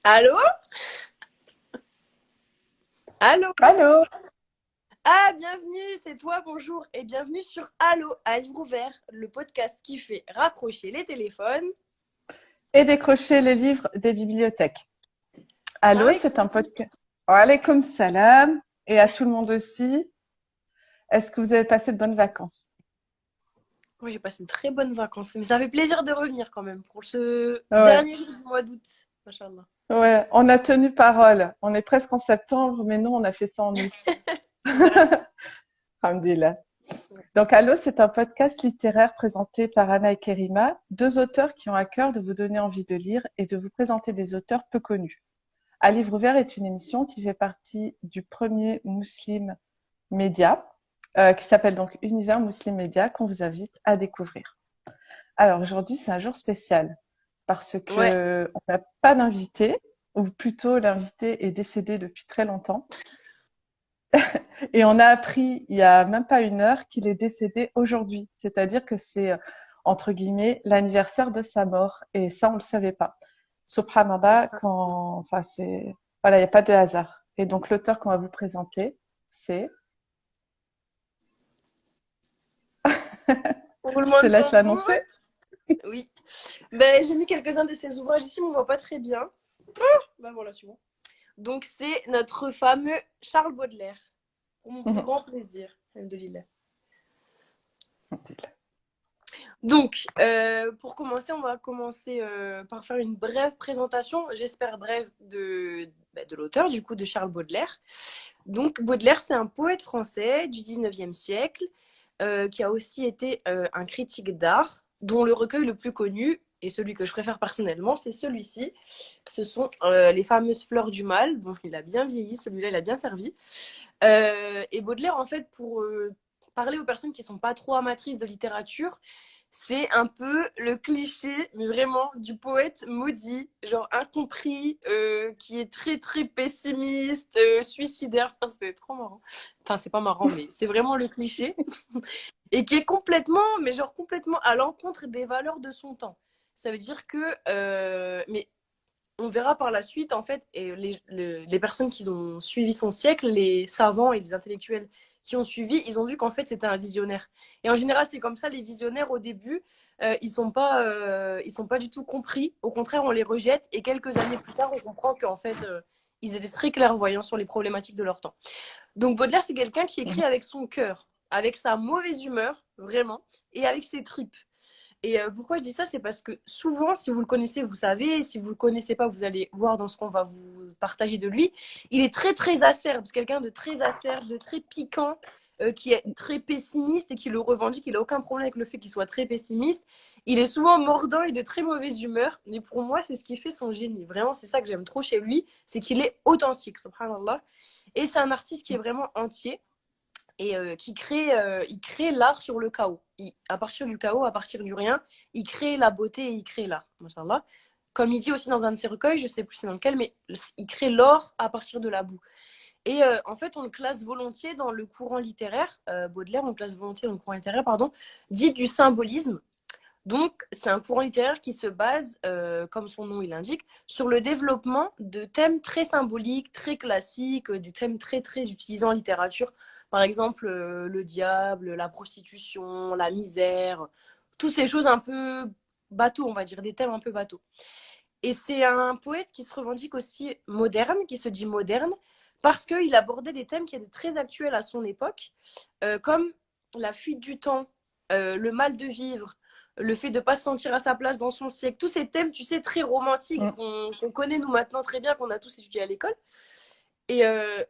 Allô? Allô? Allô? Ah, bienvenue, c'est toi, bonjour, et bienvenue sur Allô, à livre ouvert, le podcast qui fait raccrocher les téléphones. Et décrocher les livres des bibliothèques. Allô, Salam c'est un podcast. Alaykoum salam. Et à tout le monde aussi. Est-ce que vous avez passé de bonnes vacances? Moi, j'ai passé de très bonnes vacances, mais ça fait plaisir de revenir quand même pour ce Ouais, dernier jour du mois d'août. Machallah. ouais, on a tenu parole. On est presque en septembre, mais non, on a fait ça en août. Alhamdulillah. Donc, Allô, c'est un podcast littéraire présenté par Anna et Kerima, deux auteurs qui ont à cœur de vous donner envie de lire et de vous présenter des auteurs peu connus. À Livre ouvert est une émission qui fait partie du premier Muslim Média, qui s'appelle donc Univers Muslim Média, qu'on vous invite à découvrir. Alors aujourd'hui, c'est un jour spécial parce Ouais, que on n'a pas d'invité, ou plutôt l'invité est décédé depuis très longtemps. Et on a appris il y a même pas une heure qu'il est décédé aujourd'hui. C'est-à-dire que c'est, entre guillemets, l'anniversaire de sa mort. Et ça, on le savait pas. Subhanallah, enfin, voilà, il n'y a pas de hasard. Et donc, l'auteur qu'on va vous présenter, c'est, je roulement te de laisse tambour. l'annoncer. Oui. Ben, j'ai mis quelques-uns de ses ouvrages ici, mais on voit pas très bien. Ben voilà, tu vois. Donc, c'est notre fameux Charles Baudelaire, pour mon plus grand plaisir. Alhamdoulilah. Donc, pour commencer, on va commencer par faire une brève présentation, j'espère brève, de l'auteur, du coup, de Charles Baudelaire. Donc, Baudelaire, c'est un poète français du 19e siècle qui a aussi été un critique d'art, dont le recueil le plus connu, et celui que je préfère personnellement, c'est celui-ci. Ce sont les fameuses Fleurs du Mal. Bon, il a bien vieilli, celui-là, il a bien servi. Et Baudelaire, en fait, pour parler aux personnes qui ne sont pas trop amatrices de littérature, c'est un peu le cliché, mais vraiment, du poète maudit, genre incompris, qui est très très pessimiste, suicidaire. Enfin, c'est trop marrant. Enfin, c'est pas marrant, mais c'est vraiment le cliché. Et qui est complètement, mais genre complètement à l'encontre des valeurs de son temps. Ça veut dire que, mais on verra par la suite, en fait, et les personnes qui ont suivi son siècle, les savants et les intellectuels qui ont suivi, ils ont vu qu'en fait, c'était un visionnaire. Et en général, c'est comme ça, les visionnaires, au début, ils sont pas du tout compris. Au contraire, on les rejette. Et quelques années plus tard, on comprend qu'en fait, ils étaient très clairvoyants sur les problématiques de leur temps. Donc, Baudelaire, c'est quelqu'un qui écrit avec son cœur, avec sa mauvaise humeur, vraiment, et avec ses tripes. Et pourquoi je dis ça, c'est parce que souvent, si vous le connaissez, vous savez, si vous ne le connaissez pas, vous allez voir dans ce qu'on va vous partager de lui. Il est très, très acerbe, c'est quelqu'un de très acerbe, de très piquant, qui est très pessimiste et qui le revendique. Il n'a aucun problème avec le fait qu'il soit très pessimiste. Il est souvent mordant et de très mauvaise humeur. Mais pour moi, c'est ce qui fait son génie. Vraiment, c'est ça que j'aime trop chez lui, c'est qu'il est authentique, subhanallah. Et c'est un artiste qui est vraiment entier et il crée l'art sur le chaos. À partir du chaos, à partir du rien, il crée la beauté et il crée l'art. Machallah. Comme il dit aussi dans un de ses recueils, je sais plus c'est dans lequel, mais il crée l'or à partir de la boue. Et en fait, on le classe volontiers dans le courant littéraire, Baudelaire, on le classe volontiers dans le courant littéraire, pardon, dit du symbolisme. Donc, c'est un courant littéraire qui se base, comme son nom l'indique, sur le développement de thèmes très symboliques, très classiques, des thèmes très, très utilisés en littérature. Par exemple, le diable, la prostitution, la misère, toutes ces choses un peu bateau, on va dire, des thèmes un peu bateau. Et c'est un poète qui se revendique aussi moderne, qui se dit moderne, parce qu'il abordait des thèmes qui étaient très actuels à son époque, comme la fuite du temps, le mal de vivre, le fait de ne pas se sentir à sa place dans son siècle, tous ces thèmes, tu sais, très romantiques et qu'on connaît nous maintenant très bien, qu'on a tous étudié à l'école. Et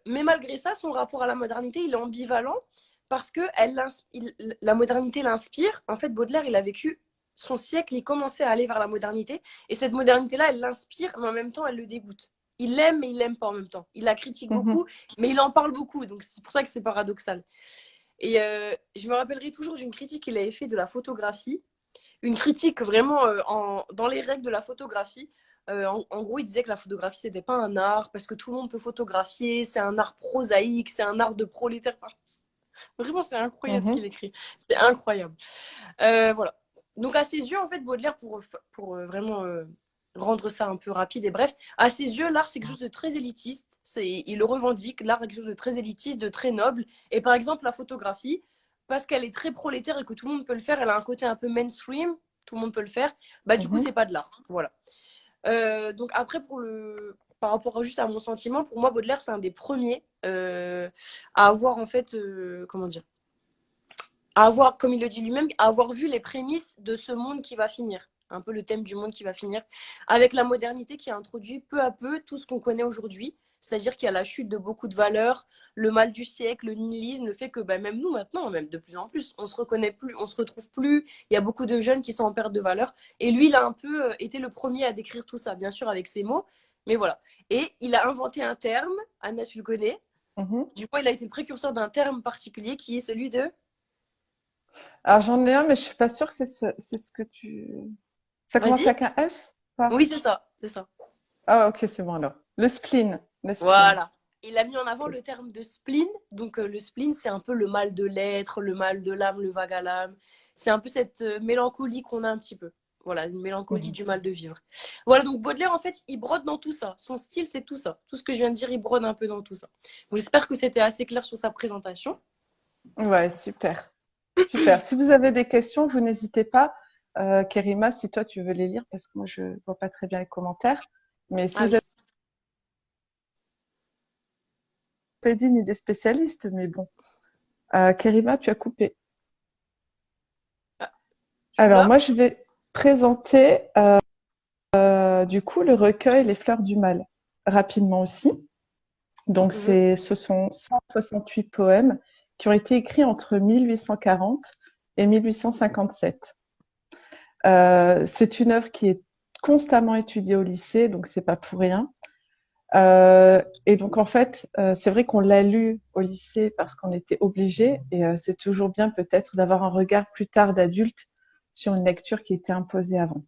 mais malgré ça, son rapport à la modernité, il est ambivalent parce que la modernité l'inspire. En fait, Baudelaire, il a vécu son siècle, il commençait à aller vers la modernité. Et cette modernité-là, elle l'inspire, mais en même temps, elle le dégoûte. Il l'aime, mais il l'aime pas en même temps. Il la critique beaucoup, mais il en parle beaucoup. Donc c'est pour ça que c'est paradoxal. Et je me rappellerai toujours d'une critique qu'il avait fait de la photographie, une critique vraiment dans les règles de la photographie. En gros, il disait que la photographie, c'était pas un art parce que tout le monde peut photographier, c'est un art prosaïque, c'est un art de prolétaire. Enfin, vraiment, c'est incroyable ce qu'il écrit. C'est incroyable. Voilà. Donc, à ses yeux, en fait, Baudelaire, pour vraiment rendre ça un peu rapide et bref. À ses yeux, l'art, c'est quelque chose de très élitiste. Il le revendique. L'art est quelque chose de très élitiste, de très noble. Et par exemple, la photographie, parce qu'elle est très prolétaire et que tout le monde peut le faire, elle a un côté un peu mainstream, tout le monde peut le faire, bah du coup, c'est pas de l'art. Voilà. Donc après, par rapport juste à mon sentiment, pour moi, Baudelaire, c'est un des premiers à avoir en fait, comment dire, à avoir, comme il le dit lui-même, à avoir vu les prémices de ce monde qui va finir. Un peu le thème du monde qui va finir, avec la modernité qui a introduit peu à peu tout ce qu'on connaît aujourd'hui. C'est-à-dire qu'il y a la chute de beaucoup de valeurs, le mal du siècle, le nihilisme, le fait que bah, même nous maintenant, même de plus en plus, on se reconnaît plus, on se retrouve plus. Il y a beaucoup de jeunes qui sont en perte de valeur. Et lui, il a un peu été le premier à décrire tout ça, bien sûr avec ses mots, mais voilà. Et il a inventé un terme, Anna, tu le connais. Du coup, il a été le précurseur d'un terme particulier qui est celui de... Alors j'en ai un, mais je suis pas sûre que c'est ce que tu. Ça commence Vas-y. avec un S? Pas. Oui, c'est ça, c'est ça. Ah, ok, c'est bon alors. Le spleen. Le spleen. Voilà. Il a mis en avant Ok. le terme de spleen. Donc, le spleen, c'est un peu le mal de l'être, le mal de l'âme, le vague à l'âme. C'est un peu cette mélancolie qu'on a un petit peu. Voilà, une mélancolie Mhm. du mal de vivre. Voilà, donc Baudelaire, en fait, il brode dans tout ça. Son style, c'est tout ça. Tout ce que je viens de dire, il brode un peu dans tout ça. Donc, j'espère que c'était assez clair sur sa présentation. Ouais, super. Super. Si vous avez des questions, vous n'hésitez pas. Kerima, si toi tu veux les lire, parce que moi je vois pas très bien les commentaires. Mais si vous Allez. avez pas dit ni des spécialistes, mais bon. Kerima, tu as coupé. Ah, je suis Alors là. moi je vais présenter du coup le recueil Les Fleurs du Mal rapidement aussi. Donc Mhm, ce sont 168 poèmes qui ont été écrits entre 1840 et 1857. C'est une œuvre qui est constamment étudiée au lycée, donc c'est pas pour rien. Et donc en fait, c'est vrai qu'on l'a lu au lycée parce qu'on était obligé, et c'est toujours bien peut-être d'avoir un regard plus tard d'adulte sur une lecture qui était imposée avant.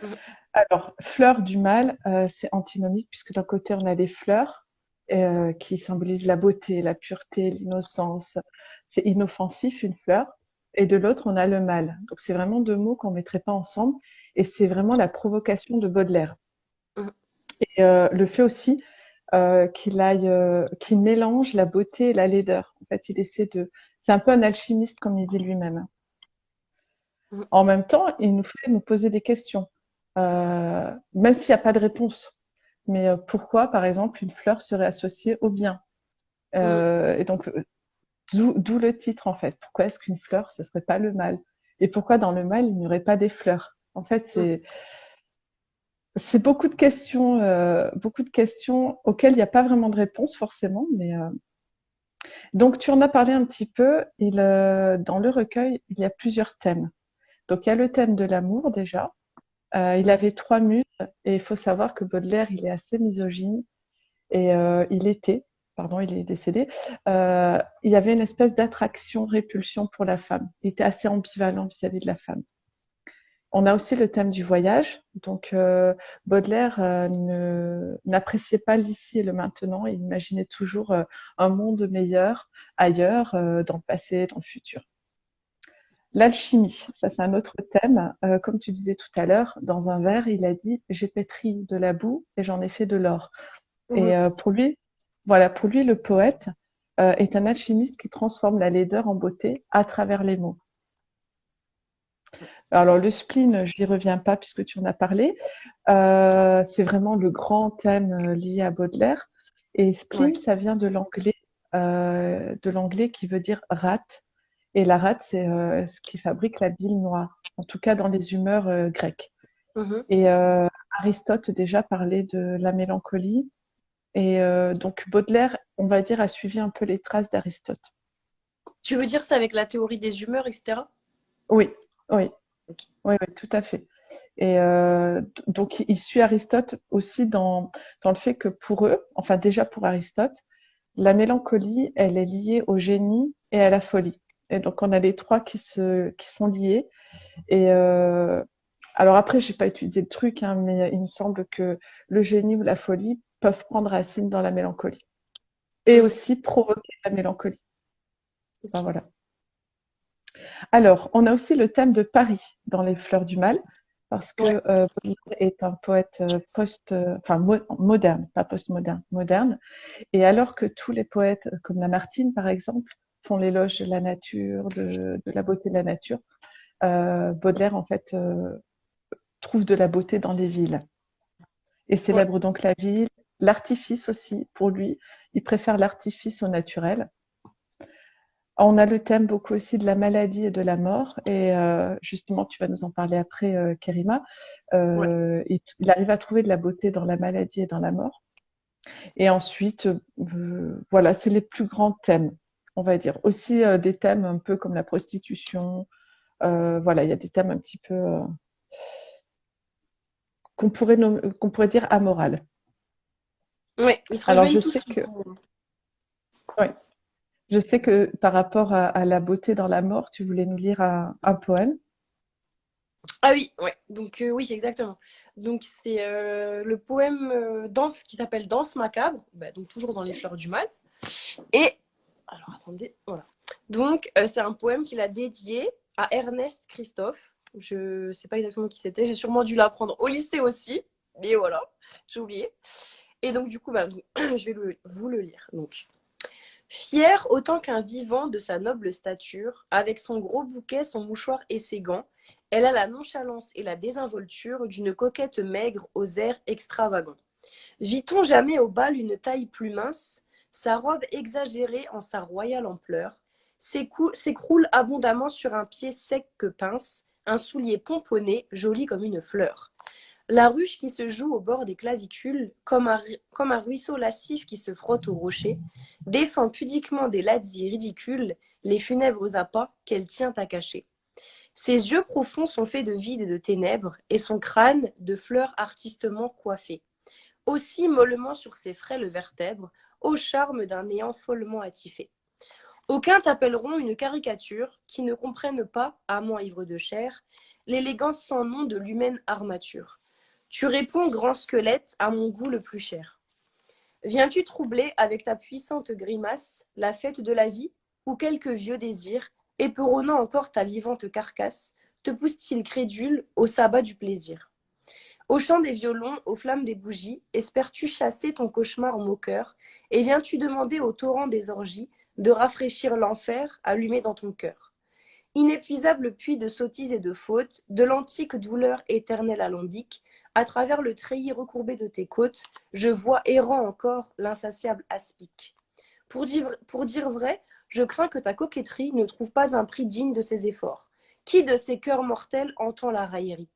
mhm, Alors, fleur du mal, c'est antinomique puisque d'un côté on a les fleurs qui symbolisent la beauté, la pureté, l'innocence. C'est inoffensif une fleur. Et de l'autre, on a le mal. Donc c'est vraiment deux mots qu'on ne mettrait pas ensemble. Et c'est vraiment la provocation de Baudelaire. mhm. Et le fait aussi qu'il mélange la beauté et la laideur. En fait, il essaie de. C'est un peu un alchimiste, comme il dit lui-même. Mhm. En même temps, il nous fait nous poser des questions, même s'il n'y a pas de réponse. Mais pourquoi, par exemple, une fleur serait associée au bien? Mhm. Et donc, d'où le titre, en fait. Pourquoi est-ce qu'une fleur, ce serait pas le mal? Et pourquoi dans le mal, il n'y aurait pas des fleurs? En fait, Mhm. c'est beaucoup de questions auxquelles il n'y a pas vraiment de réponse, forcément. Mais donc, tu en as parlé un petit peu. Dans le recueil, il y a plusieurs thèmes. Donc, il y a le thème de l'amour, déjà. Il Ouais. avait trois muses et il faut savoir que Baudelaire, il est assez misogyne et pardon, il est décédé. Il y avait une espèce d'attraction, répulsion pour la femme. Il était assez ambivalent vis-à-vis de la femme. On a aussi le thème du voyage. Donc Baudelaire n'appréciait pas l'ici et le maintenant. Il imaginait toujours un monde meilleur ailleurs, dans le passé, dans le futur. L'alchimie, ça c'est un autre thème. Comme tu disais tout à l'heure, dans un vers, il a dit j'ai pétri de la boue et j'en ai fait de l'or. Mhm. Et pour lui, voilà, pour lui, le poète est un alchimiste qui transforme la laideur en beauté à travers les mots. Alors le spleen, je n'y reviens pas puisque tu en as parlé. C'est vraiment le grand thème lié à Baudelaire. Et Ouais. spleen, ça vient de l'anglais qui veut dire rate. Et la rate, c'est ce qui fabrique la bile noire, en tout cas dans les humeurs grecques. Mhm. Et Aristote déjà parlait de la mélancolie. Et donc Baudelaire, on va dire, a suivi un peu les traces d'Aristote. Tu veux dire ça avec la théorie des humeurs, etc. Oui, oui, Ok. oui, oui, tout à fait. Et donc il suit Aristote aussi dans le fait que pour eux, enfin déjà pour Aristote, la mélancolie, elle est liée au génie et à la folie. Et donc on a les trois qui sont liés. Et alors après, j'ai pas étudié le truc, hein, mais il me semble que le génie ou la folie peuvent prendre racine dans la mélancolie et Mhm. aussi provoquer la mélancolie. Enfin, Ok. voilà. Alors, on a aussi le thème de Paris dans Les Fleurs du Mal. parce Ouais, que Baudelaire est un poète moderne, pas post-moderne, moderne. Et alors que tous les poètes, comme Lamartine par exemple, font l'éloge de la nature, de la beauté de la nature, Baudelaire en fait trouve de la beauté dans les villes et ouais, célèbre donc la ville, l'artifice aussi. Pour lui, il préfère l'artifice au naturel. On a le thème beaucoup aussi de la maladie et de la mort, et justement, tu vas nous en parler après, Kerima. ouais. Il arrive à trouver de la beauté dans la maladie et dans la mort. Et ensuite, voilà, c'est les plus grands thèmes, on va dire. Aussi des thèmes un peu comme la prostitution. Voilà, il y a des thèmes un petit peu qu'on pourrait dire amoral. Ouais, ils se Alors, rejoignent tous. ouais, je sais que par rapport à la beauté dans la mort, tu voulais nous lire un poème. Ah oui, ouais. Donc oui, exactement. Donc c'est le poème Danse qui s'appelle Danse macabre, bah, donc toujours dans les fleurs du mal. Et alors attendez, voilà. Donc c'est un poème qu'il a dédié à Ernest Christophe. Je sais pas exactement qui c'était. J'ai sûrement dû l'apprendre au lycée aussi, mais voilà, j'ai oublié. Et donc du coup, bah, je vais vous le lire. Donc fier autant qu'un vivant de sa noble stature, avec son gros bouquet, son mouchoir et ses gants, elle a la nonchalance et la désinvolture d'une coquette maigre aux airs extravagants. Vit-on jamais au bal une taille plus mince, sa robe exagérée en sa royale ampleur, s'écroule abondamment sur un pied sec que pince, un soulier pomponné, joli comme une fleur. La ruche qui se joue au bord des clavicules, comme un ruisseau lascif qui se frotte au rocher, défend pudiquement des lazzi ridicules les funèbres appâts qu'elle tient à cacher. Ses yeux profonds sont faits de vide et de ténèbres, et son crâne de fleurs artistement coiffées. Aussi mollement sur ses frêles vertèbres, au charme d'un néant follement attifé. Aucuns t'appelleront une caricature qui ne comprenne pas, à moins ivre de chair, l'élégance sans nom de l'humaine armature. Tu réponds, grand squelette, à mon goût le plus cher. Viens-tu troubler avec ta puissante grimace la fête de la vie, ou quelque vieux désir, éperonnant encore ta vivante carcasse, te pousse-t-il crédule au sabbat du plaisir? Au chant des violons, aux flammes des bougies, espères-tu chasser ton cauchemar moqueur, et viens-tu demander au torrent des orgies de rafraîchir l'enfer allumé dans ton cœur? Inépuisable puits de sottises et de fautes, de l'antique douleur éternelle alambic, à travers le treillis recourbé de tes côtes, je vois errant encore l'insatiable aspic. Pour dire vrai, je crains que ta coquetterie ne trouve pas un prix digne de ses efforts. Qui de ces cœurs mortels entend la raillerie?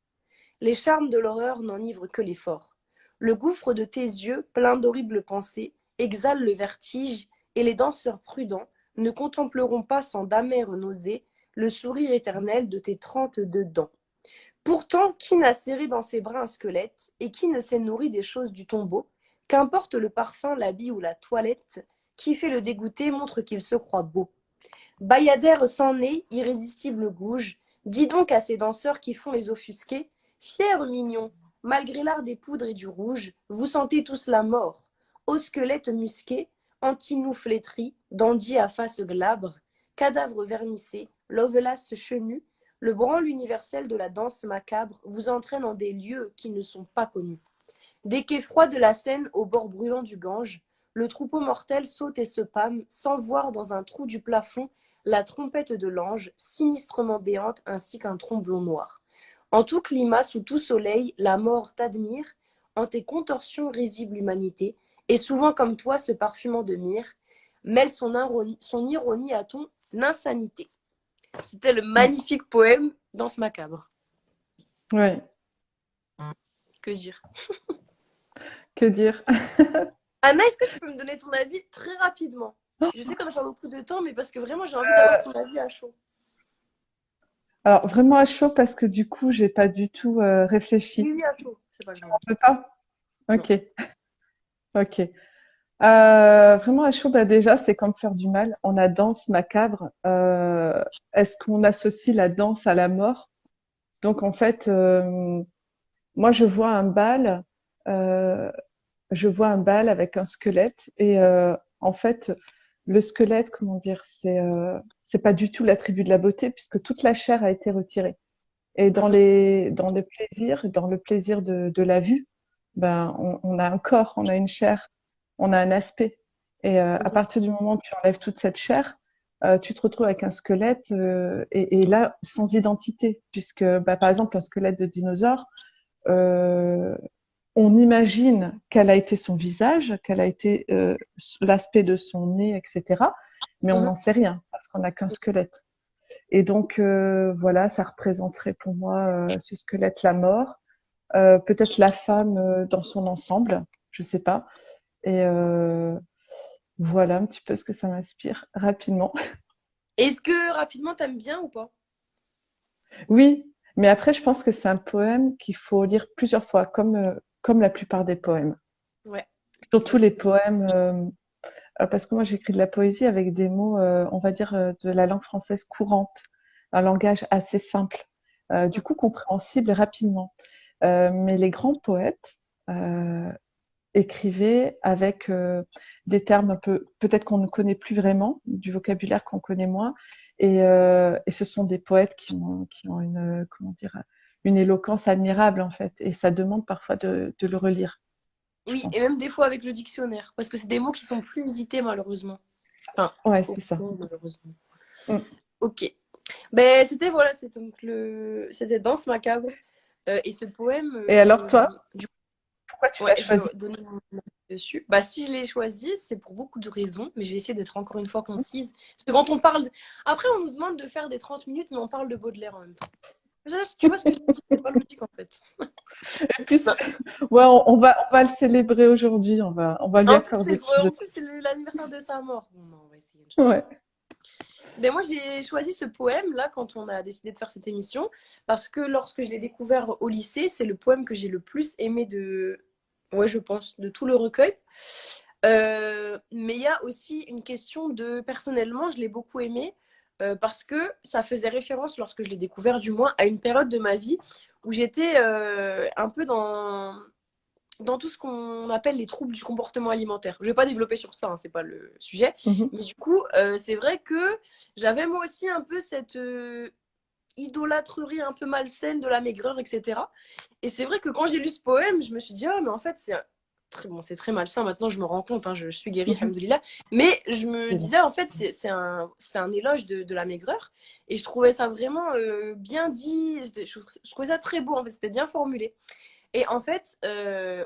Les charmes de l'horreur n'enivrent que l'effort. Le gouffre de tes yeux, plein d'horribles pensées, exhale le vertige, et les danseurs prudents ne contempleront pas sans d'amères nausées le sourire éternel de tes 32 dents. Pourtant, qui n'a serré dans ses bras un squelette, et qui ne s'est nourri des choses du tombeau? Qu'importe le parfum, l'habit ou la toilette, qui fait le dégoûter montre qu'il se croit beau. Bayadère sans nez, irrésistible gouge, dis donc à ces danseurs qui font les offusqués, fiers mignons, malgré l'art des poudres et du rouge, vous sentez tous la mort. Au squelette musqué, antinou flétri, dandy à face glabre, cadavre vernissé, lovelace chenu, le branle universel de la danse macabre vous entraîne en des lieux qui ne sont pas connus. Des quais froids de la Seine au bord brûlant du Gange, le troupeau mortel saute et se pâme, sans voir dans un trou du plafond la trompette de l'ange, sinistrement béante ainsi qu'un tromblon noir. En tout climat, sous tout soleil, la mort t'admire, en tes contorsions risible l'humanité, et souvent comme toi, se parfumant de myrrhe, mêle son ironie à ton insanité. C'était le Mm. magnifique poème Danse macabre. Ouais, Que dire? que dire? Anna, est-ce que tu peux me donner ton avis très rapidement? Je sais qu'on n'a pas beaucoup de temps, mais parce que vraiment, j'ai envie d'avoir ton avis à chaud. Alors vraiment à chaud parce que du coup, j'ai pas du tout Oui, réfléchi. oui, à chaud, c'est pas Tu grave. m'en veux pas? Non. Ok, ok. Vraiment à chaud, bah déjà, c'est comme faire du mal. On a danse macabre. Est-ce qu'on associe la danse à la mort? Donc en fait, moi euh, je vois un bal avec un squelette et en fait, le squelette, comment dire, c'est pas du tout l'attribut de la beauté puisque toute la chair a été retirée. Et dans le plaisir de la vue, ben, on a un corps, on a une chair, on a un aspect. Et à Mhm. partir du moment où tu enlèves toute cette chair, tu te retrouves avec un squelette et là, sans identité. Puisque, bah, par exemple, un squelette de dinosaure, euh, on imagine quel a été son visage, quel a été l'aspect de son nez, etc. Mais on Mhm. n'en sait rien parce qu'on n'a qu'un squelette. Et donc, voilà, ça représenterait pour moi ce squelette la mort, peut-être la femme dans son ensemble, je sais pas. Et voilà un petit peu ce que ça m'inspire rapidement. Est-ce que rapidement, t'aimes bien ou pas? Oui, mais après, je pense que c'est un poème qu'il faut lire plusieurs fois, comme la plupart des poèmes. Ouais, Surtout les exactement. poèmes, parce que moi j'écris de la poésie avec des mots, on va dire, de la langue française courante, un langage assez simple, du coup compréhensible rapidement. Mais les grands poètes écrivaient avec des termes un peu, peut-être qu'on ne connaît plus vraiment, du vocabulaire qu'on connaît moins, et ce sont des poètes qui ont une, comment dire, une éloquence admirable en fait, et ça demande parfois de le relire, je Oui, et pense. même des fois avec le dictionnaire, parce que c'est des mots qui sont plus visités malheureusement. Enfin, Ouais, au c'est ça. fond, malheureusement. Mm. Ok. Ben, c'était voilà, c'était donc c'était Danse macabre. Et ce poème, Et alors toi, du pourquoi tu coup, ouais, l'as je vais choisi? donner mon avis dessus. Bah, si je l'ai choisi, c'est pour beaucoup de raisons, mais je vais essayer d'être encore une fois concise. Parce que quand on parle. Après, on nous demande de faire des 30 minutes, mais on parle de Baudelaire en même temps. Tu vois ce que je dis? C'est pas logique en fait. Et puis, Non. ouais, on va le célébrer aujourd'hui, on va lui accorder plus de En plus temps. c'est l'anniversaire de sa mort. Bon, non, on va essayer, Inch'Allah. Ouais. Ben moi, j'ai choisi ce poème là quand on a décidé de faire cette émission parce que lorsque je l'ai découvert au lycée, c'est le poème que j'ai le plus aimé ouais, je pense, de tout le recueil. Mais il y a aussi une question de, personnellement, je l'ai beaucoup aimé parce que ça faisait référence, lorsque je l'ai découvert du moins, à une période de ma vie où j'étais un peu dans tout ce qu'on appelle les troubles du comportement alimentaire. Je ne vais pas développer sur ça, hein, c'est pas le sujet. Mhm. Mais du coup, c'est vrai que j'avais moi aussi un peu cette idolâtrerie un peu malsaine de la maigreur, etc. Et c'est vrai que quand j'ai lu ce poème, je me suis dit, ah, mais en fait, c'est très malsain. Maintenant, je me rends compte, hein, je suis guérie, Mhm. alhamdoulilah. Mais je me Bien. disais, en fait, c'est un éloge de la maigreur. Et je trouvais ça vraiment bien dit. Je trouvais ça très beau, en fait, c'était bien formulé. Et en fait,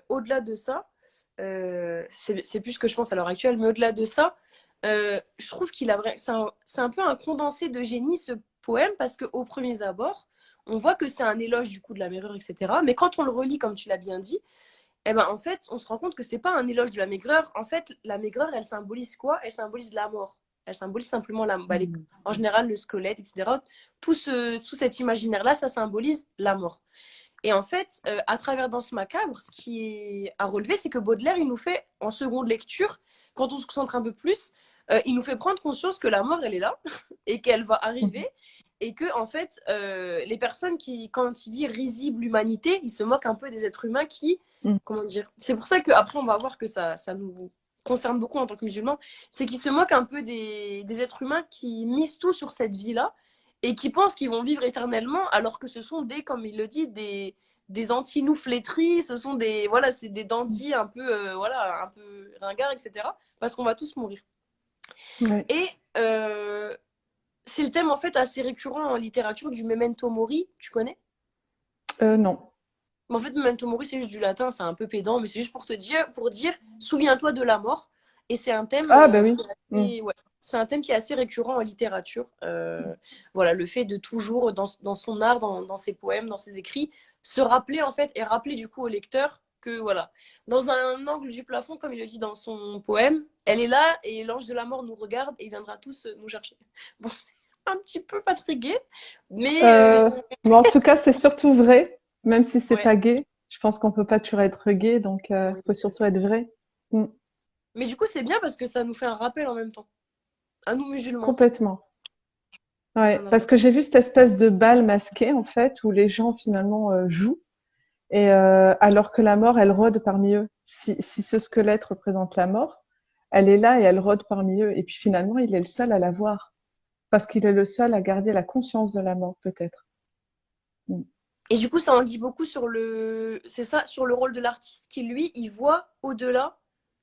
au-delà de ça, c'est plus ce que je pense à l'heure actuelle, mais au-delà de ça, je trouve qu'il a c'est un peu un condensé de génie ce poème parce qu'au premier abord, on voit que c'est un éloge du coup de la maigreur, etc. Mais quand on le relit, comme tu l'as bien dit, eh ben, en fait, on se rend compte que c'est pas un éloge de la maigreur. En fait, la maigreur, elle symbolise quoi? Elle symbolise la mort. Elle symbolise simplement Mhm. en général le squelette, etc. Tout cet imaginaire-là, ça symbolise la mort. Et en fait, à travers Danse macabre, ce qui est à relever, c'est que Baudelaire, il nous fait, en seconde lecture, quand on se concentre un peu plus, il nous fait prendre conscience que la mort, elle est là et qu'elle va arriver. Mhm. Et que, en fait, les personnes qui, quand il dit risible l'humanité, il se moque un peu des êtres humains qui, Mhm. comment dire, c'est pour ça qu'après, on va voir que ça nous concerne beaucoup en tant que musulmans, c'est qu'ils se moquent un peu des êtres humains qui misent tout sur cette vie-là et qui pensent qu'ils vont vivre éternellement, alors que ce sont des, comme il le dit, des anti-nous flétris, ce sont des, voilà, c'est des dandys un peu, voilà, un peu ringards, etc. Parce qu'on va tous mourir. Ouais. Et c'est le thème en fait assez récurrent en littérature du memento mori, tu connais? Non. Mais en fait, memento mori, c'est juste du latin, c'est un peu pédant, mais c'est juste pour dire, souviens-toi de la mort. Et c'est un thème, Ah, ben oui. Mhm. ouais, c'est un thème qui est assez récurrent en littérature. Voilà, le fait de toujours, dans son art, dans ses poèmes, dans ses écrits, se rappeler en fait, et rappeler du coup au lecteur que voilà, dans un angle du plafond, comme il le dit dans son poème, elle est là et l'ange de la mort nous regarde et il viendra tous nous chercher. Bon, c'est un petit peu pas très gai, mais Euh, mais en tout cas, c'est surtout vrai, même si c'est ouais. pas gay. Je pense qu'on peut pas toujours être gay, donc Oui, faut bien surtout sûr. être vrai. Mm. Mais du coup, c'est bien parce que ça nous fait un rappel en même temps. À nous musulmans. Complètement. Ouais, Un parce rappel. que j'ai vu cette espèce de bal masqué en fait, où les gens finalement jouent, et alors que la mort, elle rôde parmi eux. Si ce squelette représente la mort, elle est là et elle rôde parmi eux. Et puis finalement, il est le seul à la voir, parce qu'il est le seul à garder la conscience de la mort, peut-être. Mm. Et du coup, ça en dit beaucoup c'est ça, sur le rôle de l'artiste qui, lui, il voit au-delà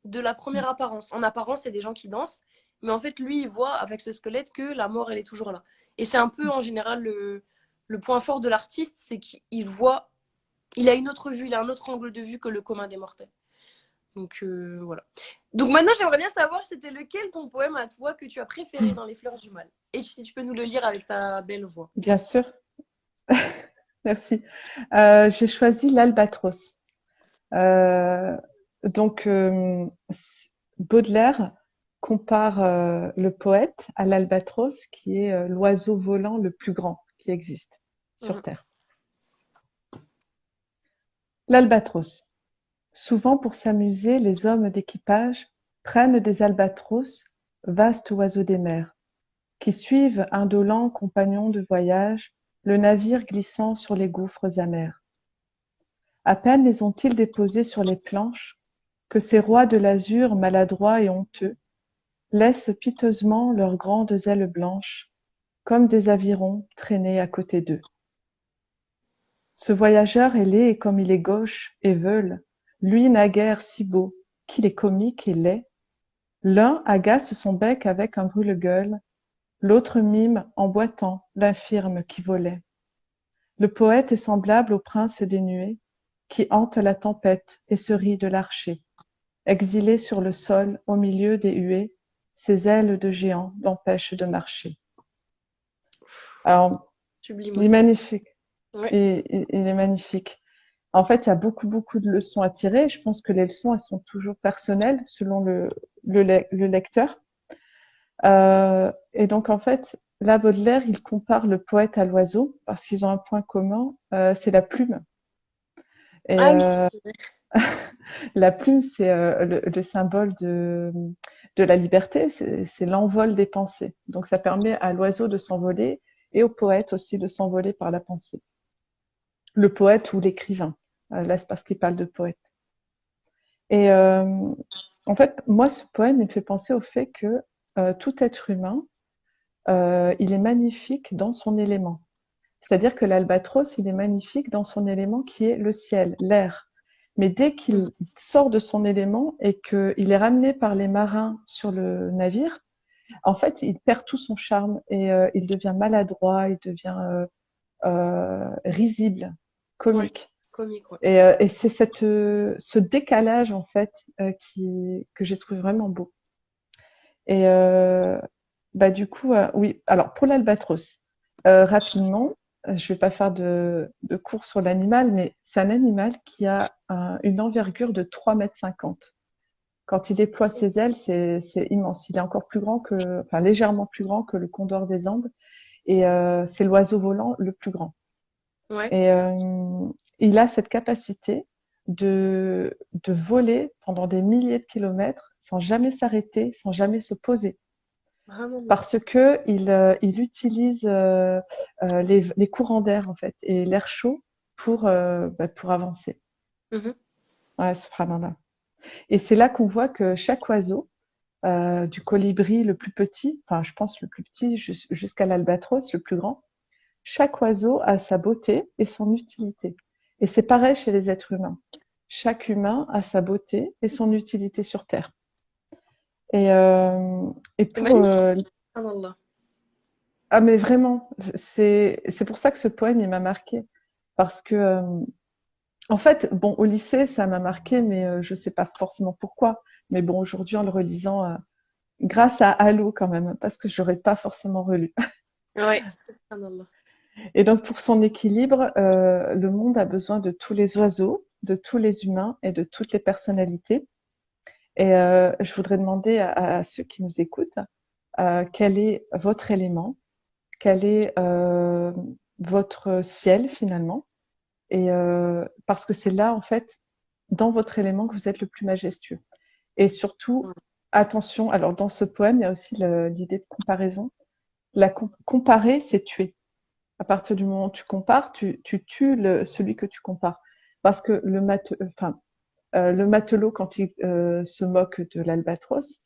de la première apparence. En apparence, c'est des gens qui dansent, mais en fait, lui, il voit avec ce squelette que la mort, elle est toujours là. Et c'est un peu, en général, le point fort de l'artiste, c'est qu'il voit, il a une autre vue, il a un autre angle de vue que le commun des mortels. Donc, voilà. Donc maintenant, j'aimerais bien savoir, c'était lequel ton poème à toi que tu as préféré dans Les Fleurs du Mal. Et si tu peux nous le lire avec ta belle voix. Bien sûr, merci. J'ai choisi l'Albatros. Euh, donc, Baudelaire compare le poète à l'albatros, qui est l'oiseau volant le plus grand qui existe sur Mhm. Terre. L'albatros. Souvent pour s'amuser, les hommes d'équipage prennent des albatros, vastes oiseaux des mers, qui suivent, indolents compagnons de voyage, le navire glissant sur les gouffres amers. À peine les ont-ils déposés sur les planches que ces rois de l'azur maladroits et honteux laissent piteusement leurs grandes ailes blanches, comme des avirons, traîner à côté d'eux. Ce voyageur est laid et comme il est gauche et veule, lui naguère si beau, qu'il est comique et laid, l'un agace son bec avec un brûle-gueule, l'autre mime en boitant l'infirme qui volait. Le poète est semblable au prince des nuées, qui hante la tempête et se rit de l'archer. Exilé sur le sol au milieu des huées, ses ailes de géant l'empêchent de marcher. Alors, Sublime il est aussi. magnifique. Ouais. Il est magnifique. En fait, il y a beaucoup, beaucoup de leçons à tirer. Je pense que les leçons, elles sont toujours personnelles selon le lecteur. Et donc, en fait, là, Baudelaire, il compare le poète à l'oiseau parce qu'ils ont un point commun, c'est la plume. Et Ah oui. la plume, c'est le symbole de la liberté, c'est l'envol des pensées. Donc, ça permet à l'oiseau de s'envoler et au poète aussi de s'envoler par la pensée. Le poète ou l'écrivain. Là, c'est parce qu'il parle de poète. Et en fait, moi, ce poème, il me fait penser au fait que tout être humain, il est magnifique dans son élément. C'est-à-dire que l'albatros, il est magnifique dans son élément qui est le ciel, l'air. Mais dès qu'il sort de son élément et qu'il est ramené par les marins sur le navire, en fait, il perd tout son charme et il devient maladroit, il devient risible, Ouais. comique. Comique, ouais. Et c'est ce décalage, en fait, que j'ai trouvé vraiment beau. Et bah, du coup, oui, alors pour l'albatros, rapidement, je vais pas faire de cours sur l'animal, mais c'est un animal qui a une envergure de 3,50 m. Quand il déploie ses ailes, c'est immense. Il est encore plus grand que, enfin légèrement plus grand que le condor des Andes, et c'est l'oiseau volant le plus grand. Ouais. Et il a cette capacité de voler pendant des milliers de kilomètres sans jamais s'arrêter, sans jamais se poser. Vraiment bien. Parce que il utilise les courants d'air en fait et l'air chaud pour avancer. Mhm. Ouais, subhanallah. Et c'est là qu'on voit que chaque oiseau, du colibri le plus petit, enfin je pense le plus petit jusqu'à l'albatros le plus grand, chaque oiseau a sa beauté et son utilité. Et c'est pareil chez les êtres humains. Chaque humain a sa beauté et son utilité sur Terre. Et, euh, et C'est pour magnifique. Allah. ah mais vraiment, c'est pour ça que ce poème il m'a marqué parce que en fait bon au lycée ça m'a marqué mais je sais pas forcément pourquoi mais bon aujourd'hui en le relisant grâce à Halo quand même parce que j'aurais pas forcément relu. Ouais. Subhanallah. Et donc pour son équilibre, le monde a besoin de tous les oiseaux, de tous les humains et de toutes les personnalités. Et je voudrais demander à ceux qui nous écoutent quel est votre élément, quel est votre ciel finalement. Et parce que c'est là, en fait, dans votre élément que vous êtes le plus majestueux. Et surtout, Ouais. attention, alors dans ce poème, il y a aussi l'idée de comparaison. Comparer, c'est tuer. À partir du moment où tu compares, tu tues celui que tu compares. Parce que le matelot, quand il se moque de l'albatros,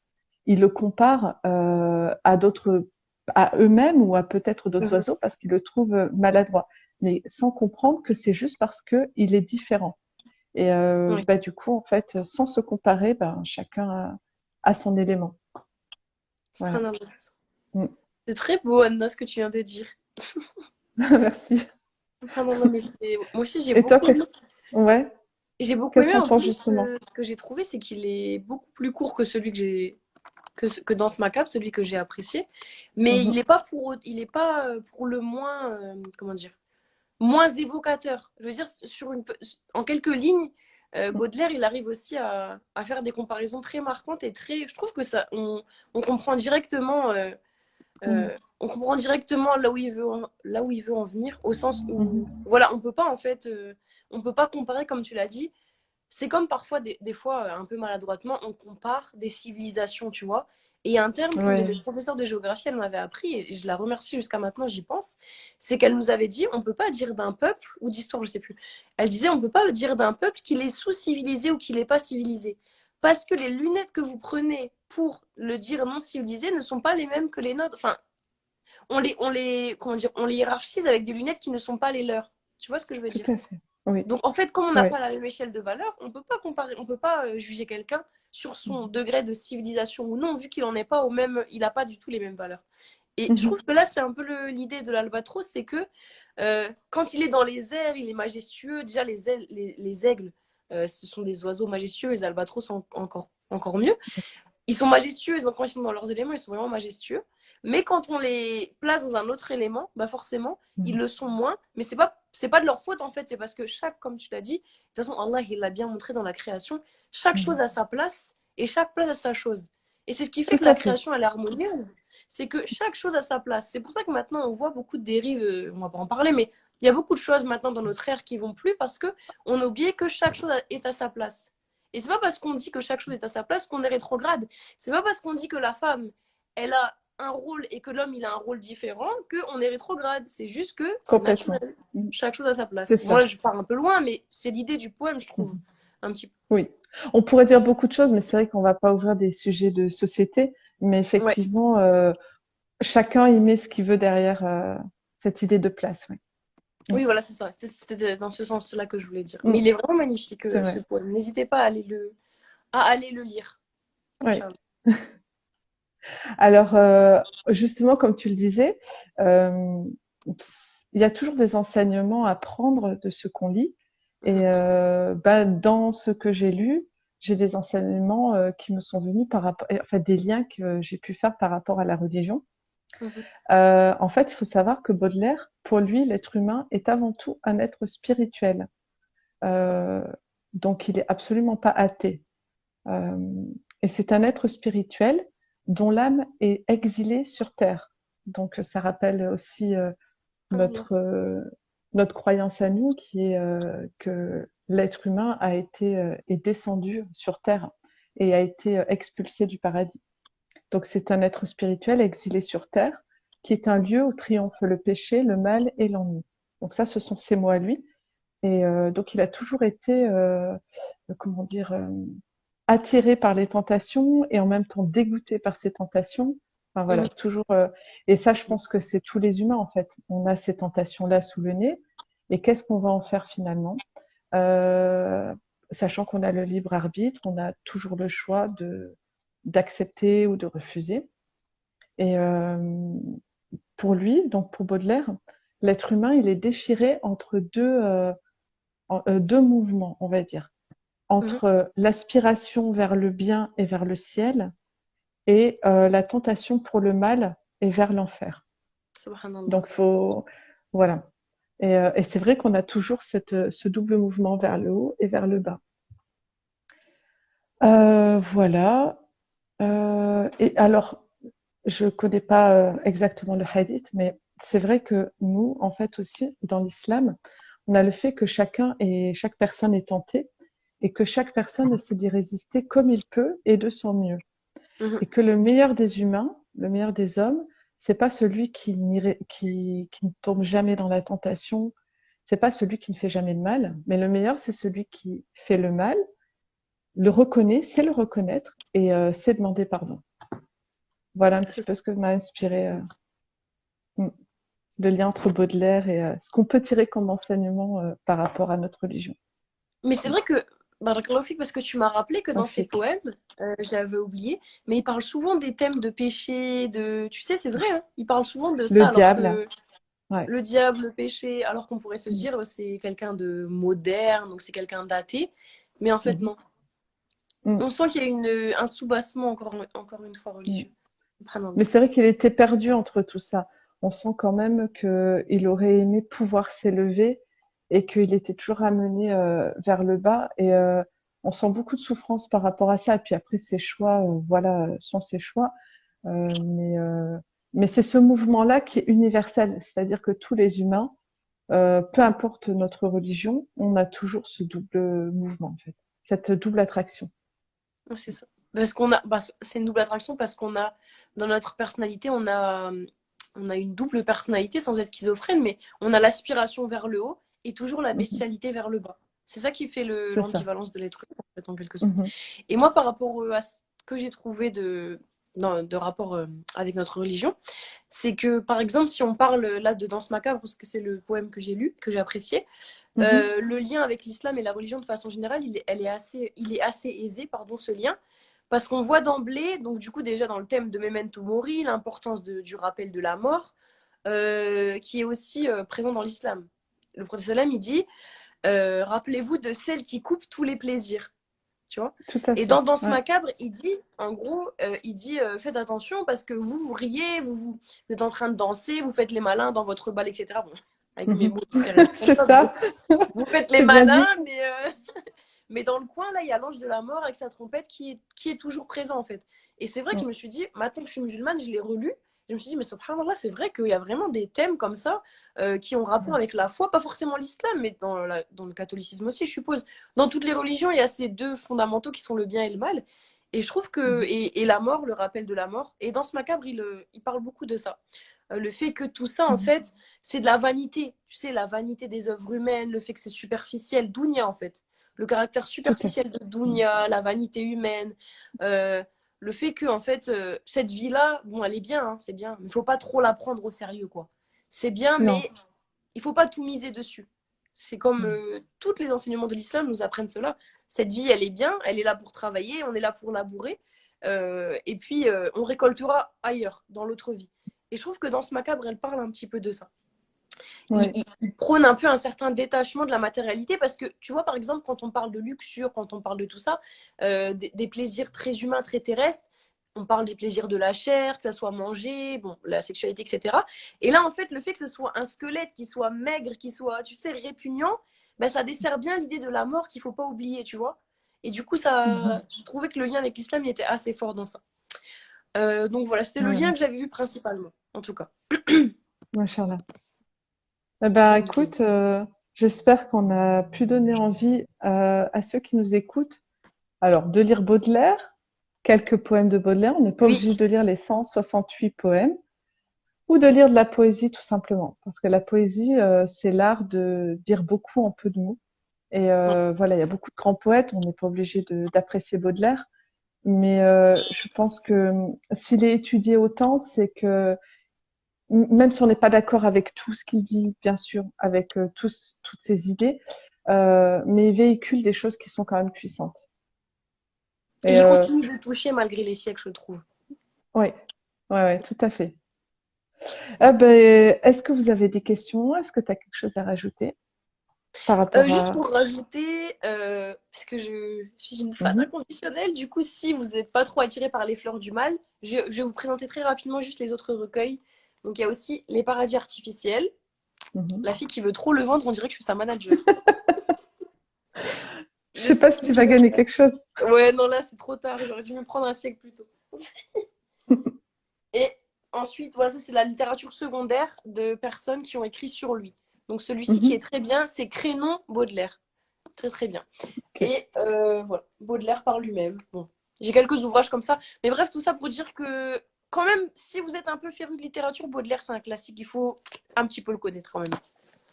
il le compare à eux-mêmes ou à peut-être d'autres Mhm. oiseaux parce qu'il le trouve maladroit. mais sans comprendre que c'est juste parce que il est différent. Et Oui. du coup, en fait, sans se comparer, chacun a son élément. Voilà. Subhanallah. Mm. C'est très beau, Anna, ce que tu viens de dire. Merci. Subhanallah, mais moi aussi, Et toi, ouais, j'ai beaucoup qu'est-ce aimé. qu'on En pense plus, justement? ce que j'ai trouvé, c'est qu'il est beaucoup plus court que celui que dans ce macabre, celui que j'ai apprécié. Mais Mhm. il est pas pour le moins, comment dire, moins évocateur. Je veux dire, en quelques lignes, Baudelaire, il arrive aussi à faire des comparaisons très marquantes et très. Je trouve que on comprend directement. Mhm. On comprend directement là où il veut en venir, au sens où, Mhm. voilà, on peut pas en fait, on peut pas comparer comme tu l'as dit. C'est comme parfois, des fois, un peu maladroitement, on compare des civilisations, tu vois. Et il y a un terme qu'une de Ouais. mes professeurs de géographie, elle m'avait appris, et je la remercie jusqu'à maintenant, j'y pense, c'est qu'elle nous avait dit, on peut pas dire d'un peuple, ou d'histoire, je sais plus, elle disait, on peut pas dire d'un peuple qu'il est sous-civilisé ou qu'il est pas civilisé. Parce que les lunettes que vous prenez pour le dire non civilisé ne sont pas les mêmes que les nôtres. Enfin, comment dire, on les hiérarchise avec des lunettes qui ne sont pas les leurs. Tu vois ce que je veux Tout dire? à fait. Oui. Donc en fait, comme on n'a Ouais. pas la même échelle de valeur, on peut pas comparer, on peut pas juger quelqu'un sur son degré de civilisation ou non, vu qu'il en est pas au même, il a pas du tout les mêmes valeurs. Et je trouve Mhm. que là, c'est un peu l'idée de l'albatros, c'est que quand il est dans les airs, il est majestueux. Déjà, les aigles, ce sont des oiseaux majestueux, les albatros encore mieux. Ils sont majestueux, donc quand ils sont dans leurs éléments, ils sont vraiment majestueux. Mais quand on les place dans un autre élément, bah forcément, ils Mhm. le sont moins. Mais c'est pas de leur faute en fait, c'est parce que comme tu l'as dit, de toute façon, Allah, il l'a bien montré dans la création, chaque chose Mhm. a sa place et chaque place a sa chose. Et c'est ce qui fait Tout que la à fait. création, elle est harmonieuse. C'est que chaque chose a sa place. C'est pour ça que maintenant, on voit beaucoup de dérives, on va pas en parler, mais il y a beaucoup de choses maintenant dans notre ère qui vont plus parce que on a oublié que chaque chose est à sa place. Et c'est pas parce qu'on dit que chaque chose est à sa place qu'on est rétrograde. C'est pas parce qu'on dit que la femme, elle a un rôle et que l'homme, il a un rôle différent qu'on est rétrograde. C'est juste que c'est Complètement. naturel. Mhm. Chaque chose à sa C'est place. ça. Moi, je pars un peu loin, mais c'est l'idée du poème, je trouve. Mhm. Un petit peu. Oui. On pourrait dire beaucoup de choses, mais c'est vrai qu'on va pas ouvrir des sujets de société. Mais Ouais. effectivement, chacun y met ce qu'il veut derrière cette idée de place. Oui. Mm. Oui, voilà, c'est ça. C'était dans ce sens-là que je voulais dire. Mais Mm. il est vraiment magnifique, C'est ce vrai. poème. N'hésitez pas à aller le lire. Ouais. Inch'Allah. Alors, justement, comme tu le disais, euh, il y a toujours des enseignements à prendre de ce qu'on lit. Mhm. Et dans ce que j'ai lu, j'ai des enseignements qui me sont venus par rapport, enfin des liens que j'ai pu faire par rapport à la religion. Mhm. En fait, il faut savoir que Baudelaire, pour lui, l'être humain est avant tout un être spirituel. Euh, donc, il est absolument pas athée. Euh, et c'est un être spirituel dont l'âme est exilée sur Terre. Donc, ça rappelle aussi Subhanallah. notre, notre croyance à nous, qui est que l'être humain est descendu sur Terre et a été expulsé du paradis. Donc, c'est un être spirituel exilé sur Terre, qui est un lieu où triomphe le péché, le mal et l'ennui. Donc ça, ce sont ses mots à lui. Et donc, il a toujours été, comment dire, attiré par les tentations et en même temps dégoûté par ces tentations. Enfin voilà, Mhm. toujours. Et ça, je pense que c'est tous les humains en fait. On a ces tentations-là sous le nez. Et qu'est-ce qu'on va en faire finalement? Euh, Sachant qu'on a le libre arbitre, on a toujours le choix de d'accepter ou de refuser. Et pour lui, donc pour Baudelaire, l'être humain, il est déchiré entre deux mouvements, on va dire, Mhm. entre l'aspiration vers le bien et vers le ciel et la tentation pour le mal et vers l'enfer. Subhanallah. Donc, voilà. Et c'est vrai qu'on a toujours ce double mouvement vers le haut et vers le bas. Voilà. Et alors, je ne connais pas exactement le hadith, mais c'est vrai que nous, en fait aussi, dans l'islam, on a le fait que chaque personne est tentée et que chaque personne essaie d'y résister comme il peut et de son mieux. Mhm. Et que le meilleur des humains, le meilleur des hommes, c'est pas celui qui ne tombe jamais dans la tentation, c'est pas celui qui ne fait jamais de mal, mais le meilleur, c'est celui qui fait le mal, le reconnaît, sait le reconnaître et sait demander pardon. Voilà un petit C'est peu ce que m'a inspiré. Mm. le lien entre Baudelaire et ce qu'on peut tirer comme enseignement par rapport à notre religion. Mais c'est vrai que, barakallahu fik, parce que tu m'as rappelé que dans ses Ainsi que poèmes, j'avais oublié, mais il parle souvent des thèmes de péché, de... Tu sais, c'est vrai, hein, il parle souvent de le ça, alors diable. que Ouais. le diable, le péché, alors qu'on pourrait se Mm. dire c'est quelqu'un de moderne, donc c'est quelqu'un d'athée, mais en fait Mhm. non. Mm. On sent qu'il y a un soubassement, encore une fois, Mm. religieux. Subhanallah. Mais c'est vrai qu'il était perdu entre tout ça. On sent quand même qu'il aurait aimé pouvoir s'élever et qu'il était toujours amené vers le bas. Et on sent beaucoup de souffrance par rapport à ça. Et puis après, ses choix, voilà, sont ses choix. Mais c'est ce mouvement-là qui est universel. C'est-à-dire que tous les humains, peu importe notre religion, on a toujours ce double mouvement, en fait. Cette double attraction. C'est ça. Parce qu'on a, c'est une double attraction parce qu'on a, dans notre personnalité, on a une double personnalité sans être schizophrène, mais on a l'aspiration vers le haut et toujours la Mhm. bestialité vers le bas. C'est ça qui fait C'est ça. l'ambivalence de l'être humain, en fait, en quelque sorte. Mhm. Et moi, par rapport à ce que j'ai trouvé de rapport avec notre religion, c'est que, par exemple, si on parle là de Danse macabre, parce que c'est le poème que j'ai lu, que j'ai apprécié, Mhm. le lien avec l'islam et la religion de façon générale, il est assez aisé, pardon, ce lien, parce qu'on voit d'emblée, donc du coup déjà dans le thème de Memento Mori, l'importance du rappel de la mort, qui est aussi présent dans l'islam. Le prophète sallam, il dit, rappelez-vous de celle qui coupe tous les plaisirs. Tu vois. Tout à Et fait. dans Danse Ouais. macabre, il dit, en gros, il dit, faites attention parce que vous riez, vous êtes en train de danser, vous faites les malins dans votre bal, etc. Bon, avec mes Mhm. mots de carré, C'est ça. vous faites les C'est bien malins, dit. mais dans le coin, là, il y a l'ange de la mort avec sa trompette qui est toujours présent, en fait. Et c'est vrai que je Mm. me suis dit, maintenant que je suis musulmane, je l'ai relu. Je me suis dit, mais subhanallah, c'est vrai qu'il y a vraiment des thèmes comme ça qui ont rapport Ouais. avec la foi, pas forcément l'islam, mais dans le catholicisme aussi, je suppose. Dans toutes les religions, il y a ces deux fondamentaux qui sont le bien et le mal. Et je trouve que, Mhm. et la mort, le rappel de la mort, et dans ce macabre, il parle beaucoup de ça. Le fait que tout ça, en Mhm. fait, c'est de la vanité. Tu sais, la vanité des œuvres humaines, le fait que c'est superficiel, Dounia, en fait. Le caractère Tout à fait. superficiel de Dounia, la vanité humaine, euh, le fait que, en fait, cette vie-là, bon, elle est bien, hein, c'est bien, mais il faut pas trop la prendre au sérieux, quoi. C'est bien, Non. mais il faut pas tout miser dessus. C'est comme Mm. tous les enseignements de l'islam nous apprennent cela. Cette vie, elle est bien, elle est là pour travailler, on est là pour labourer, et puis on récoltera ailleurs, dans l'autre vie. Et je trouve que dans ce macabre, elle parle un petit peu de ça. Oui. Il prône un peu un certain détachement de la matérialité parce que, tu vois, par exemple, quand on parle de luxure, quand on parle de tout ça, des plaisirs très humains, très terrestres, on parle des plaisirs de la chair, que ça soit manger, bon, la sexualité, etc. Et là, en fait, le fait que ce soit un squelette qui soit maigre, qui soit, tu sais, répugnant, ben, ça dessert bien l'idée de la mort qu'il faut pas oublier, tu vois. Et du coup, Mhm. je trouvais que le lien avec l'islam il était assez fort dans ça. Donc voilà, c'était le Ouais, lien ouais. que j'avais vu principalement, en tout cas. Machallah. Eh ben, Alhamdoulilah. écoute, j'espère qu'on a pu donner envie à ceux qui nous écoutent, alors, de lire Baudelaire, quelques poèmes de Baudelaire. On n'est pas Oui, obligé de lire les 168 poèmes, ou de lire de la poésie tout simplement, parce que la poésie, c'est l'art de dire beaucoup en peu de mots. Et voilà, il y a beaucoup de grands poètes. On n'est pas obligé d'apprécier Baudelaire. Mais je pense que s'il est étudié autant, c'est que même si on n'est pas d'accord avec tout ce qu'il dit, bien sûr, avec toutes ses idées, mais il véhicule des choses qui sont quand même puissantes. et Et il continue de toucher malgré les siècles, je trouve. ouais, ouais, ouais, tout à fait. Ah ben, est-ce que vous avez des questions? Est-ce que tu as quelque chose à rajouter par rapport Juste à... pour rajouter, parce que je suis une fan Mhm, inconditionnelle, du coup, si vous n'êtes pas trop attiré par les fleurs du mal, je vais vous présenter très rapidement juste les autres recueils. Donc, il y a aussi Les paradis artificiels. mhm. La fille qui veut trop le vendre, on dirait que je suis sa manager. Je Je sais sais pas si tu vas que... gagner quelque chose. Ouais, non, là, c'est trop tard. J'aurais dû me prendre un siècle plus tôt. Et ensuite, voilà, ça, c'est la littérature secondaire de personnes qui ont écrit sur lui. Donc, celui-ci qui est Mhm, très bien, c'est Crénon Baudelaire. Très, très bien. ok. Et voilà, Baudelaire par lui-même. Bon, j'ai quelques ouvrages comme ça. Mais bref, tout ça pour dire que quand même, si vous êtes un peu féru de littérature, Baudelaire, c'est un classique. Il faut un petit peu le connaître quand même.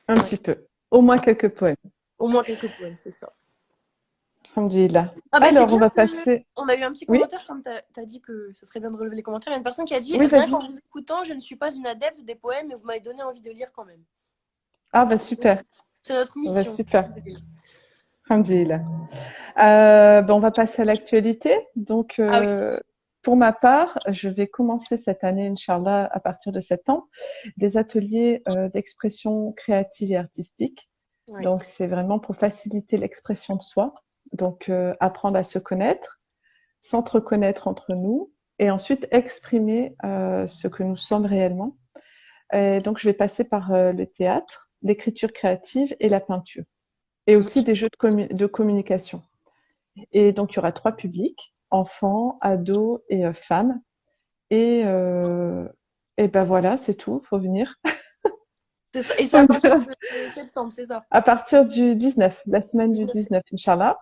Un Ouais. petit peu. Au moins quelques poèmes. Au moins quelques poèmes, c'est ça. Alhamdulillah. Ah ben c'est Alors, on bien, va passer. on a eu un petit Oui, commentaire, comme tu as dit que ça serait bien de relever les commentaires. Il y a une personne qui a dit, oui, rien vas-y. qu'en vous écoutant, je ne suis pas une adepte des poèmes, mais vous m'avez donné envie de lire quand même. Ah, bah Ça, super. c'est notre Bah, mission. super. Alhamdulillah. On va passer à l'actualité. Donc, Ah oui, pour ma part, je vais commencer cette année, Inch'Allah, à partir de septembre, des ateliers d'expression créative et artistique. oui. Donc, c'est vraiment pour faciliter l'expression de soi. Donc, apprendre à se connaître, s'entreconnaître entre nous et ensuite exprimer ce que nous sommes réellement. Et donc, je vais passer par le théâtre, l'écriture créative et la peinture. Et aussi des jeux de communication. Et donc, il y aura 3 publics, enfants, ados et femmes. Et, euh, et ben voilà, c'est tout, faut venir. C'est ça. Et c'est Faut à partir venir de septembre, c'est ça? à partir du 19, la semaine du 19 19, Inch'Allah.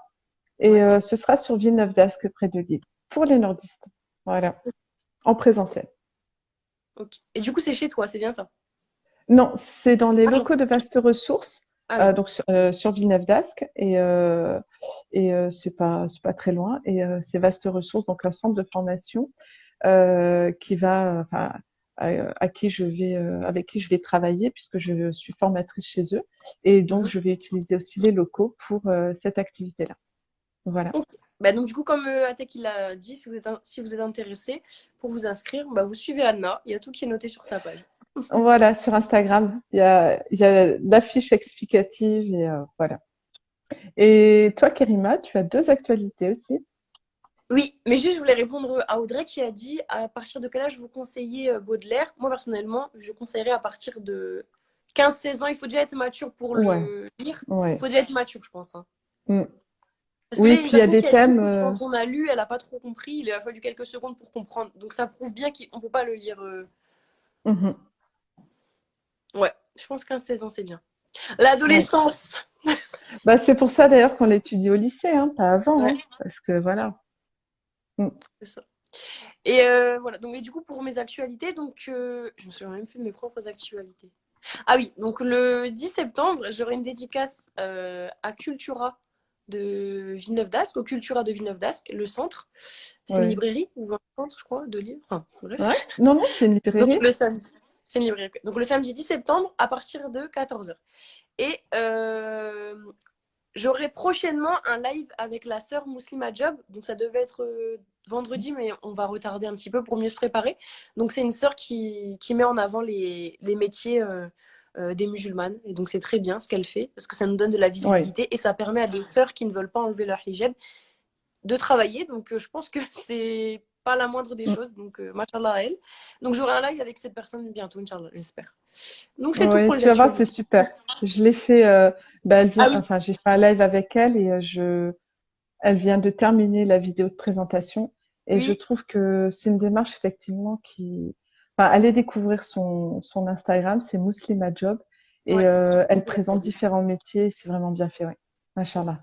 Et Ouais. ce sera sur Villeneuve-d'Ascq, près de Lille, pour les nordistes. Voilà, en présentiel. Ok. Et du coup, c'est chez toi, c'est bien ça? Non, c'est dans les Ah non. locaux de Vastes Ressources, Ah oui. donc sur Villeneuve-d'Ascq, c'est pas très loin. Et c'est Vastes Ressources, donc un centre de formation qui va, enfin, à qui je vais, avec qui je vais travailler puisque je suis formatrice chez eux. Et donc, Mhm. je vais utiliser aussi les locaux pour cette activité-là. Voilà. Ok. Bah, donc du coup, comme Atek il a dit, si vous êtes intéressé pour vous inscrire, bah, vous suivez Anna. Il y a tout qui est noté sur sa page. Voilà, sur Instagram, il y a l'affiche explicative et voilà. Et toi, Kerima, tu as 2 actualités aussi. Oui, mais juste, je voulais répondre à Audrey qui a dit à partir de quel âge vous conseillez Baudelaire. Moi, personnellement, je conseillerais à partir de 15-16 ans. Il faut déjà être mature pour Ouais, le lire. Il ouais. faut déjà être mature, je pense, hein. Mm. Parce que là, Oui, il y a une puis il y a personne des qui a dit thèmes. que quand on a lu, elle n'a pas trop compris. Il a fallu quelques secondes pour comprendre. Donc ça prouve bien qu'on ne peut pas le lire. Mhm. Ouais, je pense 15-16 ans, c'est bien. Ouais. L'adolescence. Bah, c'est pour ça d'ailleurs qu'on l'étudie au lycée, hein, pas avant, Ouais, hein, parce que voilà. Mm. c'est ça. Et voilà. Donc, et du coup, pour mes actualités, donc, je me souviens même plus de mes propres actualités. Ah oui, donc le 10 septembre, j'aurai une dédicace à Cultura de Villeneuve-d'Ascq, au Cultura de Villeneuve-d'Ascq, le centre. C'est une Ouais. librairie ou un centre, je crois, de livres. Enfin, Ouais. bref. Non, non, c'est une Donc librairie. le samedi. C'est une librairie. Donc le samedi 10 septembre à partir de 14h. Et j'aurai prochainement un live avec la sœur Muslima Job. Donc ça devait être vendredi, mais on va retarder un petit peu pour mieux se préparer. Donc c'est une sœur qui met en avant les métiers des musulmanes. Et donc c'est très bien ce qu'elle fait, parce que ça nous donne de la Ouais. visibilité et ça permet à des sœurs qui ne veulent pas enlever leur hijab de travailler. Donc je pense que c'est pas la moindre des Mm. choses. Donc machallah à elle. Donc j'aurai un live avec cette personne bientôt, Inch'Allah, j'espère. Donc c'est tout Ouais, pour les tu vas voir, c'est actualités. super. Je l'ai fait, bah, elle Ah vient, oui, enfin, j'ai fait un live avec elle et elle vient de terminer la vidéo de présentation et je oui, trouve que c'est une démarche effectivement enfin, allez découvrir son Instagram, c'est Muslima Job et ouais. elle présente différents métiers, c'est vraiment bien fait, ouais. Machallah.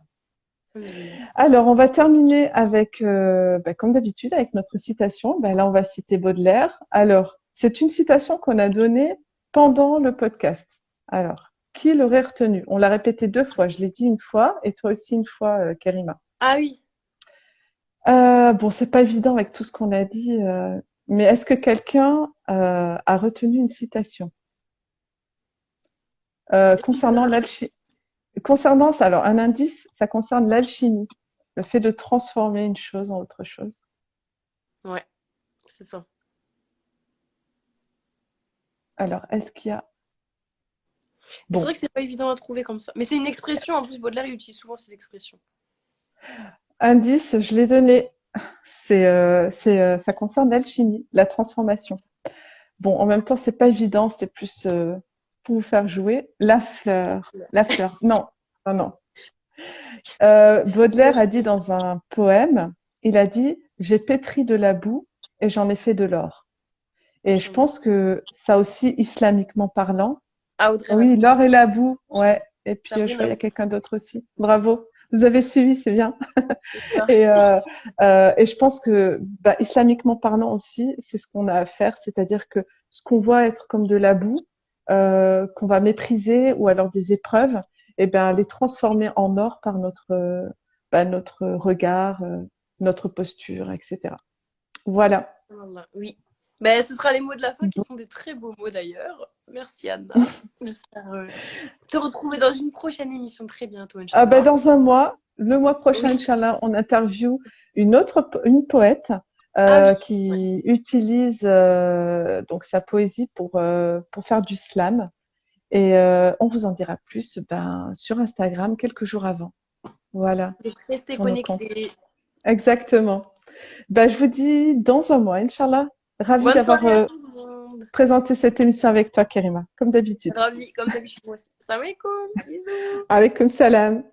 Alhamdulillah. Alors, on va terminer avec, comme d'habitude, avec notre citation. Là, on va citer Baudelaire. Alors, c'est une citation qu'on a donnée pendant le podcast. Alors, qui l'aurait retenu? On l'a répété 2 fois. Je l'ai dit une fois et toi aussi une fois, Kerima. Ah oui. Bon, c'est pas évident avec tout ce qu'on a dit, mais est-ce que quelqu'un a retenu une citation concernant l'alchimie? Concernant ça, alors un indice, ça concerne l'alchimie, le fait de transformer une chose en autre chose. Ouais, c'est ça. Alors, est-ce qu'il y a... C'est vrai Bon, que c'est pas évident à trouver comme ça. Mais c'est une expression, en plus, Baudelaire il utilise souvent ces expressions. indice, je l'ai donné. Ça concerne l'alchimie, la transformation. Bon, en même temps, c'est pas évident, c'était plus pour vous faire jouer. La fleur, la fleur. Non, non, non. Baudelaire a dit dans un poème, il a dit, j'ai pétri de la boue et j'en ai fait de l'or. Et je pense que ça aussi, islamiquement parlant, Ah, Audrey elle a oui, trouvé. l'or et la boue, ouais. Et puis, je vois, il y Sabrina, a quelqu'un d'autre aussi. Bravo. Vous avez suivi, c'est bien. c'est ça. Et je pense que, islamiquement parlant aussi, c'est ce qu'on a à faire, c'est-à-dire que ce qu'on voit être comme de la boue, qu'on va mépriser ou alors des épreuves, et ben les transformer en or par notre regard, notre posture, etc. Voilà. Voilà, oui. Ben, ce sera les mots de la fin qui sont des très beaux mots d'ailleurs. Merci Anna. J'espère te retrouver dans une prochaine émission très bientôt, Ah ben, Inch'Allah. dans un mois, le mois prochain, Oui. Inch'Allah, on interview une poète Ah oui. qui utilise donc sa poésie pour faire du slam. Et on vous en dira plus sur Instagram quelques jours avant. Voilà, Restez sur nos comptes. connectés. Exactement. Je vous dis dans un mois, Inch'Allah. Ravie Bonne d'avoir soirée à tout le monde. présenté cette émission avec toi, Kerima, comme d'habitude. Ravi, comme d'habitude. Salam alaikum. Bisous. Alaykoum salam.